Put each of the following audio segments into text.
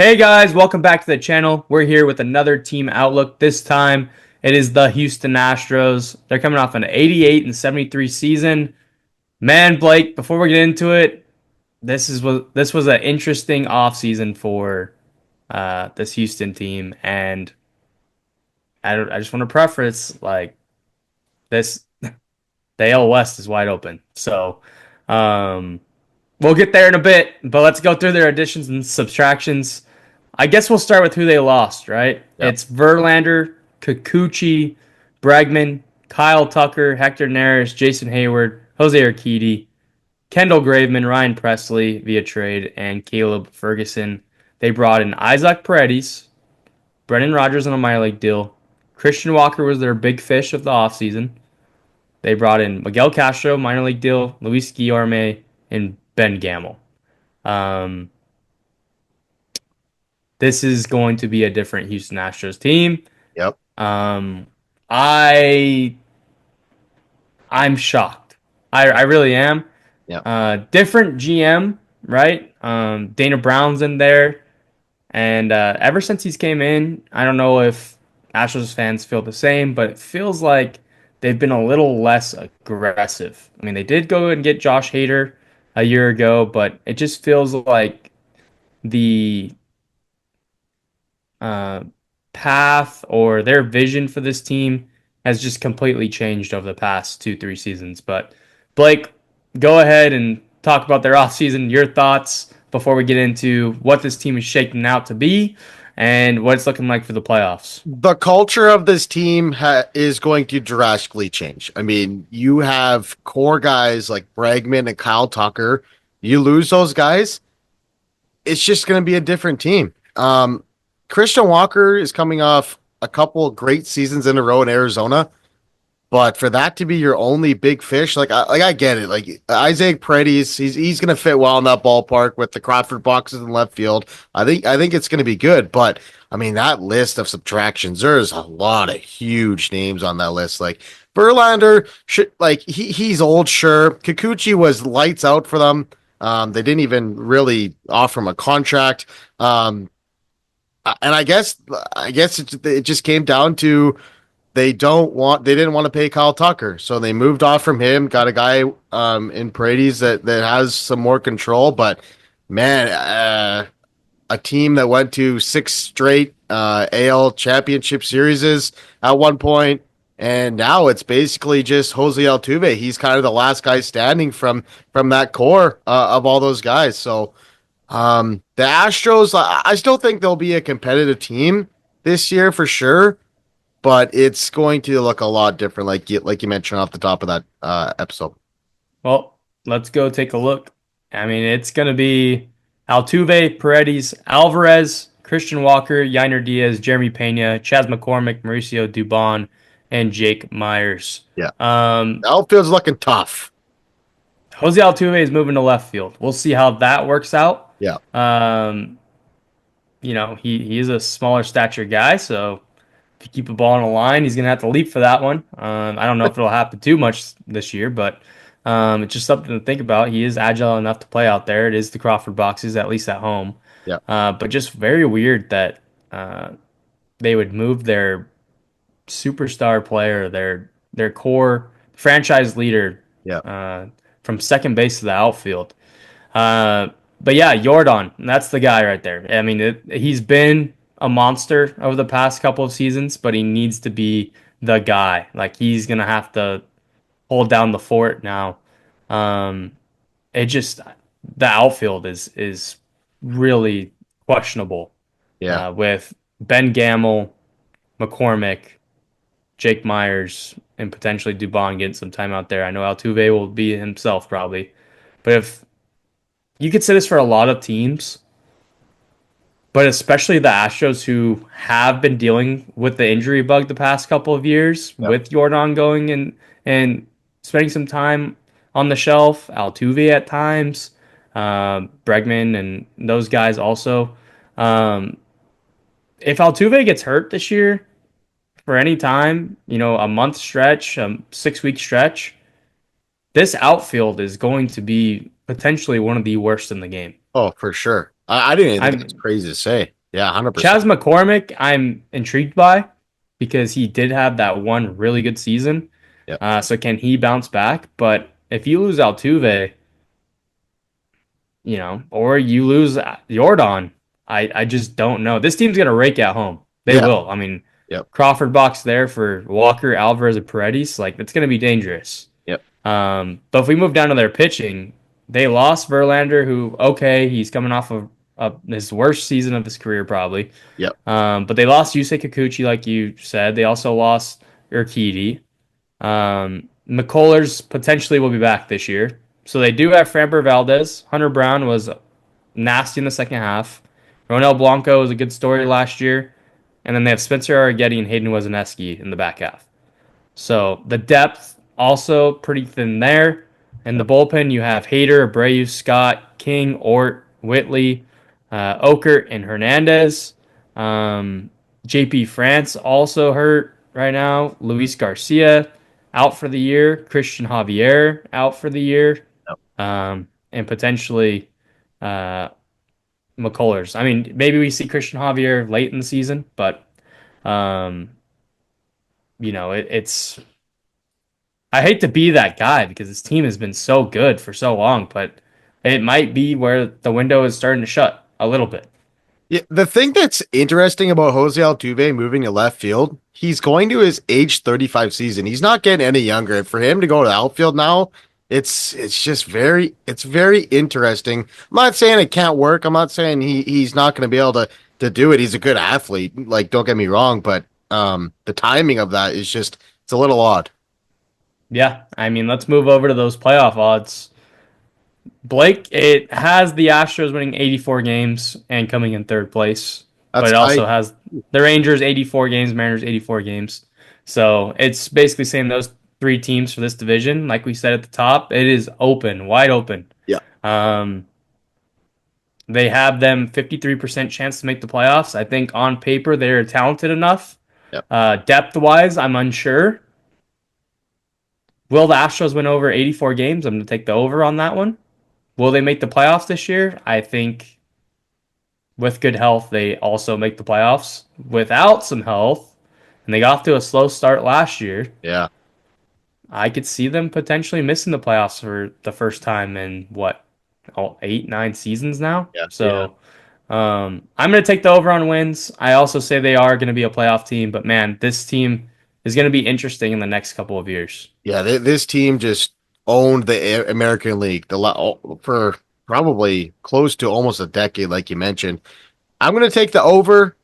Hey guys, welcome back to the channel. We're here with another team outlook. This time it is the Houston Astros. They're coming off an 88 and 73 season. Man, Blake, before we get into it, this was an interesting offseason for this Houston team, and I just want to preface this the AL West is wide open. So um, we'll get there in a bit, but let's go through their additions and subtractions. I guess we'll start with who they lost, right? Yep. It's Verlander, Kikuchi, Bregman, Kyle Tucker, Hector Neris, Jason Hayward, Jose Urquidy, Kendall Graveman, Ryan Presley via trade, and Caleb Ferguson. They brought in Isaac Paredes, Brendan Rodgers on a minor league deal. Christian Walker was their big fish of the offseason. They brought in Miguel Castro, minor league deal, Luis Guillorme, and Ben Gamel. Um, this is going to be a different Houston Astros team. Yep. Um, I I'm shocked. I really am. Yep. Different GM, right? Dana Brown's in there, and ever since he's came in, I don't know if Astros fans feel the same, but it feels like they've been a little less aggressive. I mean, they did go and get Josh Hader a year ago, but it just feels like the uh, path or their vision for this team has just completely changed over the past 2, 3 seasons. But Blake, go ahead and talk about their offseason, your thoughts before we get into what this team is shaking out to be and what it's looking like for the playoffs. The culture of this team is going to drastically change. I mean, you have core guys like Bregman and Kyle Tucker. You lose those guys, it's just going to be a different team. Christian Walker is coming off a couple of great seasons in a row in Arizona. But for that to be your only big fish, I get it. Like Isaac Paredes, he's gonna fit well in that ballpark with the Crawford boxes in left field. I think it's gonna be good. But I mean that list of subtractions, there's a lot of huge names on that list. Like Verlander, should like he's old, sure. Kikuchi was lights out for them. They didn't even really offer him a contract. And I guess it just came down to they didn't want to pay Kyle Tucker, so they moved off from him, got a guy in Paredes that has some more control. But man, a team that went to six straight AL championship series at one point, and now it's basically just Jose Altuve. He's kind of the last guy standing from that core of all those guys. So the Astros, I still think they'll be a competitive team this year for sure, but it's going to look a lot different, like you mentioned off the top of that episode. Well, let's go take a look. I mean, it's going to be Altuve, Paredes, Alvarez, Christian Walker, Yainer Diaz, Jeremy Pena, Chas McCormick, Mauricio Dubon, and Jake Myers. Yeah, Um, the outfield's looking tough. Jose Altuve is moving to left field. We'll see how that works out. Yeah, Um, he is a smaller stature guy, so if you keep the ball on the line, he's gonna have to leap for that one. I don't know if it'll happen too much this year, but it's just something to think about. He is agile enough to play out there. It is the Crawford boxes, at least at home. yeah, But just very weird that they would move their superstar player, their core franchise leader, yeah, uh, from second base to the outfield. Uh, but yeah, Jordan, that's the guy right there. I mean, he's been a monster over the past couple of seasons, but he needs to be the guy. Like he's gonna have to hold down the fort now. Um, it just the outfield is really questionable yeah. with Ben Gamel, McCormick, Jake Myers, and potentially Dubon getting some time out there. I know Altuve will be himself probably, but if you could say this for a lot of teams, but especially the Astros who have been dealing with the injury bug the past couple of years, Yep. with Jordan going and spending some time on the shelf, Altuve at times, Bregman and those guys also. Um, if Altuve gets hurt this year for any time, a month stretch, a 6 week stretch, this outfield is going to be potentially one of the worst in the game. Oh, for sure. I didn't even think that's I'm crazy to say. Yeah, 100%. Chas McCormick, I'm intrigued by because he did have that one really good season. Yep. So can he bounce back? But if you lose Altuve, or you lose Jordan, I just don't know. This team's gonna rake at home. They Yeah. will. I mean, Yep. Crawford box there for Walker, Alvarez, and Paredes. Like it's gonna be dangerous. Yep. But if we move down to their pitching, they lost Verlander, who okay, he's coming off of his worst season of his career probably. Yep. But they lost Yusei Kikuchi, like you said. They also lost Urquidy. McCullers potentially will be back this year. So they do have Framber Valdez. Hunter Brown was nasty in the second half. Ronel Blanco was a good story last year. And then they have Spencer Arrighetti and Hayden Wesneski in the back half. So the depth also pretty thin there. In the bullpen, you have Hader, Abreu, Scott, King, Ort, Whitley, Okert, and Hernandez. JP France also hurt right now. Luis Garcia out for the year. Christian Javier out for the year. Yep. And potentially McCullers. I mean, maybe we see Christian Javier late in the season, but um, it's I hate to be that guy because this team has been so good for so long, but it might be where the window is starting to shut a little bit. Yeah, the thing that's interesting about Jose Altuve moving to left field, he's going to his age 35 season. He's not getting any younger. And for him to go to outfield now, it's just very interesting. I'm not saying it can't work. I'm not saying he's not going to be able to do it. He's a good athlete. Like, don't get me wrong, but the timing of that is just it's a little odd. Yeah, I mean, let's move over to those playoff odds. Blake, it has the Astros winning 84 games and coming in third place, but That's it I also has the Rangers 84 games, Mariners 84 games. So it's basically saying those three teams for this division, like we said at the top, it is open, wide open. Yeah. Um, they have them 53% chance to make the playoffs. I think on paper they're talented enough. Yep. Depth wise, I'm unsure. Will the Astros win over 84 games? I'm going to take the over on that one. Will they make the playoffs this year? I think with good health, they also make the playoffs. Without some health, and they got off to a slow start last year, Yeah. I could see them potentially missing the playoffs for the first time in what, 8, 9 seasons now. Yeah. Yeah. So I'm going to take the over on wins. I also say they are going to be a playoff team, but man, this team is going to be interesting in the next couple of years. Yeah, this team just owned the American League for probably close to almost a decade, like you mentioned. I'm going to take the over.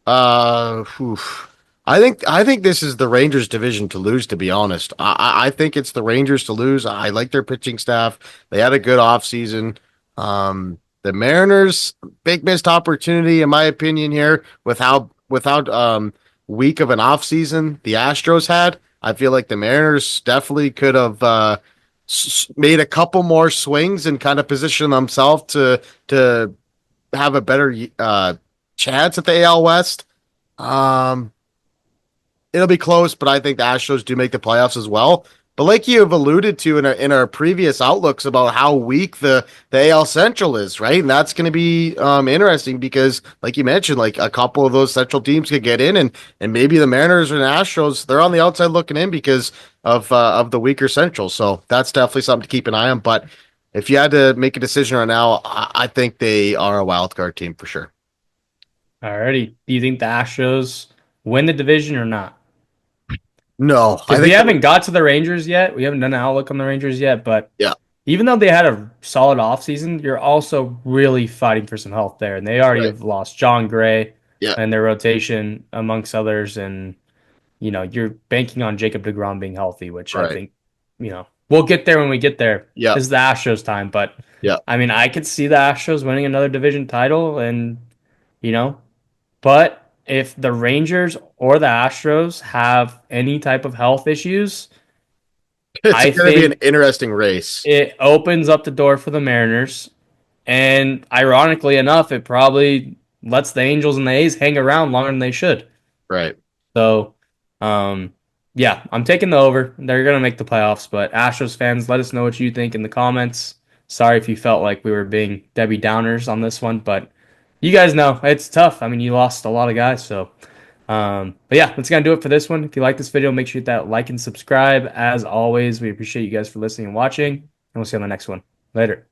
I think this is the Rangers division to lose. To be honest, I think it's the Rangers to lose. I like their pitching staff. They had a good offseason. The Mariners, big missed opportunity in my opinion here with how without weak of an offseason the Astros had. I feel like the Mariners definitely could have made a couple more swings and kind of position themselves to have a better chance at the AL West. Um, it'll be close, but I think the Astros do make the playoffs as well. But like you have alluded to in our previous outlooks about how weak the AL Central is, right? And that's going to be interesting because, like you mentioned, like a couple of those Central teams could get in, and maybe the Mariners and Astros they're on the outside looking in because of the weaker Central. So that's definitely something to keep an eye on. But if you had to make a decision right now, I think they are a wild card team for sure. Alrighty. Do you think the Astros win the division or not? No, I Because we think haven't got to the Rangers yet. We haven't done an outlook on the Rangers yet, but yeah, even though they had a solid offseason, you're also really fighting for some health there. And they already right, have lost John Gray yeah, and their rotation, amongst others. And, you're banking on Jacob DeGrom being healthy, which I right, think, we'll get there when we get there. yeah, This is the Astros time. But, yeah. I mean, I could see the Astros winning another division title and, you know, but if the Rangers or the Astros have any type of health issues, It's I going to be an think interesting race. it opens up the door for the Mariners. And ironically enough, it probably lets the Angels and the A's hang around longer than they should. Right. So, um, yeah, I'm taking the over. They're going to make the playoffs. But Astros fans, let us know what you think in the comments. Sorry if you felt like we were being Debbie Downers on this one. But you guys know it's tough. I mean, you lost a lot of guys, so. But yeah, that's gonna do it for this one. If you like this video, make sure you hit that like and subscribe. As always, we appreciate you guys for listening and watching, and we'll see you on the next one. Later.